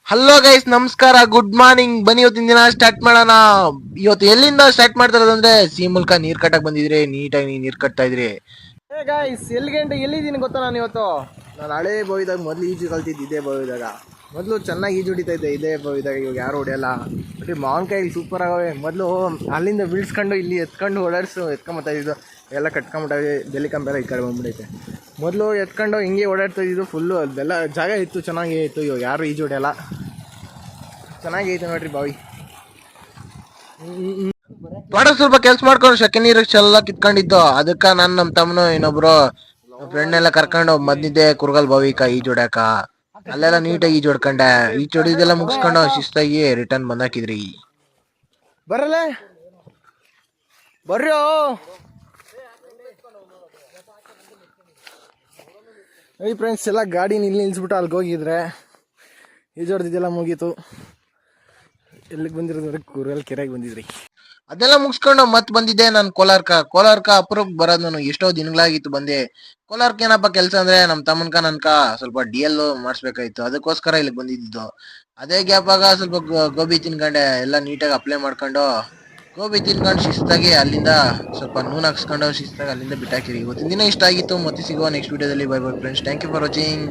Hello guys, ನಮಸ್ಕಾರ, good morning. ಬನ್ನಿ ಇವತ್ತಿನ ದಿನ ಸ್ಟಾರ್ಟ್ ಮಾಡೋಣ. ಇವತ್ತು ಎಲ್ಲಿಂದ ಸ್ಟಾರ್ಟ್ ಮಾಡ್ತಾ ಇರೋದಂದ್ರೆ ಸಿ ಮೂಲಕ ನೀರ್ ಕಟ್ಟಕ್ ಬಂದಿದ್ರಿ. ನೀಟಾಗಿ ನೀರ್ ಕಟ್ತಾ ಇದ್ರಿ. ಗೈಸ್, ಎಲ್ಲಿದ್ದೀನಿ ಗೊತ್ತಾ? ನಾನು ಇವತ್ತು ಹಳೆ ಬೋವಿದಾಗ ಮೊದ್ಲು ಈಜು ಕಲ್ತಿದ್ದು ಇದೇ ಬೋವಿದಾಗ. ಮೊದಲು ಚೆನ್ನಾಗಿ ಈಜು ಹೊಡಿತಾ ಇದ್ದೆ ಇದೇ ಬೋವಿದಾಗ. ಇವಾಗ ಯಾರು ಹೊಡೆಯಲ್ಲ. ಬಟ್ ಮಾವಿನಕಾಯಿ ಸೂಪರ್ ಆಗವೆ. ಮೊದಲು ಅಲ್ಲಿಂದ ಬೀಳ್ಸ್ಕೊಂಡು ಇಲ್ಲಿ ಎತ್ಕೊಂಡು ಎತ್ಕೊಂಬತ್ತಾ ಇದ್ದು ಎಲ್ಲ ಕಟ್ಕೊಂಬಿಟ್ಟಾವೆ. ಬೆಲಿ ಕಂಬೆಲ್ಲ ಈ ಕಡೆ ಬಂದ್ಬಿಡೈತೆ. ಮೊದಲು ಎತ್ಕೊಂಡು ಹಿಂಗೆ ಓಡಾಡ್ತಾ ಇದ್ದು ಫುಲ್ಲು. ಅದೆಲ್ಲ ಜಾಗ ಇತ್ತು, ಚೆನ್ನಾಗೇ ಇತ್ತು. ಇವಾಗ ಯಾರು ಈಜು ಹೊಡೆಯಲ್ಲ. ಚೆನ್ನಾಗಿ ಐತೆ ನೋಡ್ರಿ ಬಾವಿ. ತೋಟ ಸ್ವಲ್ಪ ಕೆಲ್ಸ ಮಾಡ್ಕೊಂಡು ಸೆಕೆ ನೀರಿಗೆ ಚೆಲ್ಲ ಕಿತ್ಕೊಂಡಿದ್ದು. ಅದಕ್ಕ ನಾನು ನಮ್ಮ ತಮ್ಮನು ಇನ್ನೊಬ್ರು ಫ್ರೆಂಡ್ ಎಲ್ಲ ಕರ್ಕೊಂಡು ಮದ್ನಿದ್ದೆ ಕುರ್ಗಲ್ ಬಾವಿಕ ಈಜ್ ಹೊಡ್ಯಾಕ. ಅಲ್ಲೆಲ್ಲ ನೀಟಾಗಿ ಈಜ್ ಹೊಡ್ಕೊಂಡೆ. ಈಜ್ ಹೊಡಿದೆಲ್ಲ ಮುಗಿಸ್ಕೊಂಡು ಶಿಸ್ತಾಗಿ ರಿಟರ್ನ್ ಬಂದಾಕಿದ್ರಿ. ಬರಲ್ಲ ಬರ್ರಿ ಈ ಫ್ರೆಂಡ್ಸ್ ಎಲ್ಲ ಗಾಡಿನ ಇಲ್ಲಿ ನಿಲ್ಸ್ಬಿಟ್ಟು ಅಲ್ಲಿಗೆ ಹೋಗಿದ್ರೆ ಈಜ್ ಹೊಡೆದಿದ್ದೆಲ್ಲ ಮುಗೀತು. ಎಲ್ಲಿಗೆ ಬಂದಿರೋದ್ರೆ ಕುರ್ಗಲ್ ಕೆರೆಗೆ ಬಂದಿದ್ರಿ. ಅದೆಲ್ಲ ಮುಗಿಸ್ಕೊಂಡು ಮತ್ತೆ ಬಂದಿದ್ದೆ ನಾನು ಕೋಲಾರ್ಕ ಅಪರೂಪಕ್ಕೆ ಬರೋದು. ನಾನು ಎಷ್ಟೋ ದಿನಗಳಾಗಿತ್ತು ಬಂದೆ. ಕೋಲಾರ್ಕ ಏನಪ್ಪ ಕೆಲಸ ಅಂದ್ರೆ ನಮ್ಮ ತಮ್ಮನ್ಕ ನನ್ಕ ಸ್ವಲ್ಪ DL ಮಾಡಿಸ್ಬೇಕಾಯ್ತು. ಅದಕ್ಕೋಸ್ಕರ ಇಲ್ಲಿಗೆ ಬಂದಿದ್ದು. ಅದೇ ಗ್ಯಾಪಾಗ ಸ್ವಲ್ಪ ಗೋಬಿ ತಿನ್ಕೊಂಡೆ. ಎಲ್ಲ ನೀಟಾಗಿ ಅಪ್ಲೈ ಮಾಡ್ಕೊಂಡು ಗೋಬಿ ತಿನ್ಕೊಂಡು ಶಿಸ್ತಾಗಿ ಅಲ್ಲಿಂದ ಸ್ವಲ್ಪ ನೂನ್ ಹಾಕ್ಸ್ಕೊಂಡು ಶಿಸ್ತಾಗಿ ಅಲ್ಲಿಂದ ಬಿಟ್ಟಾಕಿರಿ. ಇವತ್ತಿನ ದಿನ ಇಷ್ಟ ಆಗಿತ್ತು. ಮತ್ತೆ ಸಿಗುವ ನೆಕ್ಸ್ಟ್ ವಿಡಿಯೋದಲ್ಲಿ. Bye bye friends, thank you for watching.